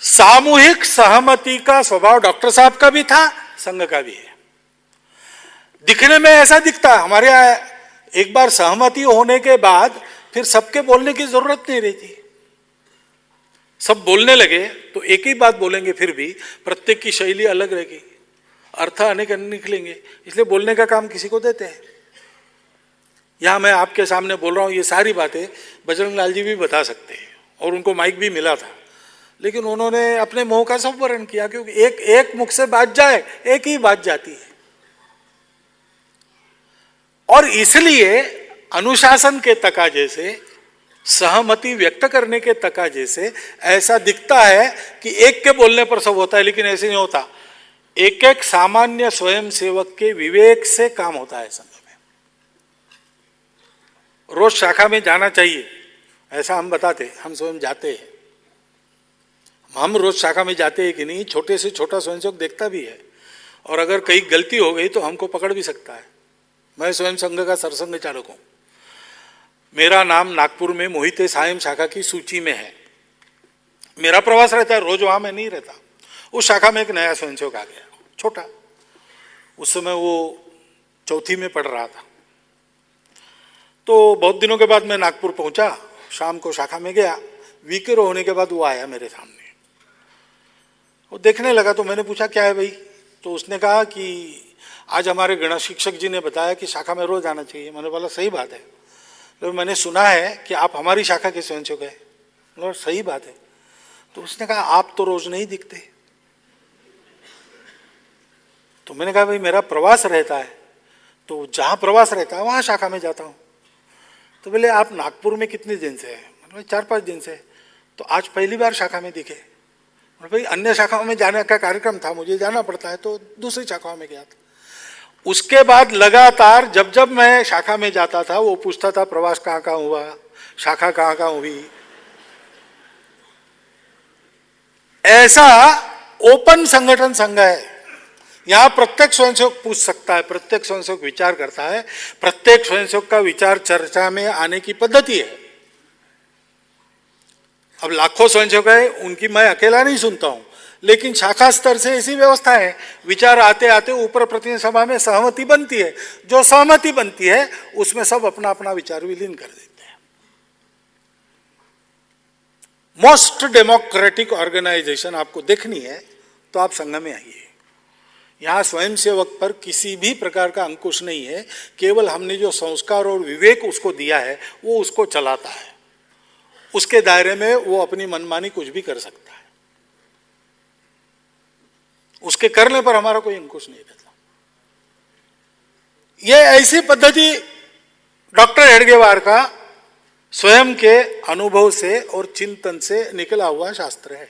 सामूहिक सहमति का स्वभाव डॉक्टर साहब का भी था, संघ का भी है। दिखने में ऐसा दिखता है, हमारे यहाँ एक बार सहमति होने के बाद फिर सबके बोलने की जरूरत नहीं रहती। सब बोलने लगे तो एक ही बात बोलेंगे, फिर भी प्रत्येक की शैली अलग रहेगी, अर्थ अनेक निकलेंगे, इसलिए बोलने का काम किसी को देते हैं। यहां मैं आपके सामने बोल रहा हूं, ये सारी बातें बजरंग लाल जी भी बता सकते हैं और उनको माइक भी मिला था, लेकिन उन्होंने अपने मुंह का संवरण किया, क्योंकि एक मुख से बात जाए, एक ही बात जाती है। और इसलिए अनुशासन के तकाजे से, सहमति व्यक्त करने के तकाजे से ऐसा दिखता है कि एक के बोलने पर सब होता है, लेकिन ऐसे नहीं होता। एक एक सामान्य स्वयंसेवक के विवेक से काम होता है संघ में। रोज शाखा में जाना चाहिए ऐसा हम बताते, हम स्वयं जाते हैं। हम रोज शाखा में जाते हैं कि नहीं, छोटे से छोटा स्वयंसेवक देखता भी है, और अगर कहीं गलती हो गई तो हमको पकड़ भी सकता है। मैं स्वयं संघ का सरसंघ चालक हूं, मेरा नाम नागपुर में मोहिते सायम शाखा की सूची में है। मेरा प्रवास रहता है, रोज वहां मैं नहीं रहता। उस शाखा में एक नया स्वयंसेवक आ गया, छोटा, उस समय वो चौथी में पढ़ रहा था। तो बहुत दिनों के बाद मैं नागपुर पहुंचा, शाम को शाखा में गया, वीकेर होने के बाद वो आया मेरे सामने, वो देखने लगा। तो मैंने पूछा क्या है भाई, तो उसने कहा कि आज हमारे गण शिक्षक जी ने बताया कि शाखा में रोज आना चाहिए। मैंने बोला सही बात है, तो मैंने सुना है कि आप हमारी शाखा के स्वयंसेवक हैं। बोला सही बात है। तो उसने कहा आप तो रोज नहीं दिखते। तो मैंने कहा भाई मेरा प्रवास रहता है, तो जहां प्रवास रहता है वहां शाखा में जाता हूं। तो बोले आप नागपुर में कितने दिन से हैं? मैंने 4-5 दिन से। तो आज पहली बार शाखा में दिखे। भाई अन्य शाखाओं में जाने का कार्यक्रम था, मुझे जाना पड़ता है, तो दूसरी शाखाओं में गया था। उसके बाद लगातार जब जब मैं शाखा में जाता था, वो पूछता था प्रवास कहाँ कहाँ हुआ, शाखा कहाँ कहाँ हुई। ऐसा ओपन संगठन संघ है, यहां प्रत्येक स्वयंसेवक पूछ सकता है, प्रत्येक स्वयंसेवक विचार करता है, प्रत्येक स्वयंसेवक का विचार चर्चा में आने की पद्धति है। अब लाखों स्वयंसेवक है, उनकी मैं अकेला नहीं सुनता हूं, लेकिन शाखा स्तर से ऐसी व्यवस्था है, विचार आते आते ऊपर प्रतिनिधि सभा में सहमति बनती है। जो सहमति बनती है उसमें सब अपना अपना विचार विलीन कर देते हैं। मोस्ट डेमोक्रेटिक ऑर्गेनाइजेशन आपको देखनी है तो आप संघ में आइए। यहां स्वयंसेवक पर किसी भी प्रकार का अंकुश नहीं है, केवल हमने जो संस्कार और विवेक उसको दिया है वो उसको चलाता है। उसके दायरे में वो अपनी मनमानी कुछ भी कर सकता है, उसके करने पर हमारा कोई अंकुश नहीं रहता। ये ऐसी पद्धति डॉक्टर हेडगेवार का स्वयं के अनुभव से और चिंतन से निकला हुआ शास्त्र है।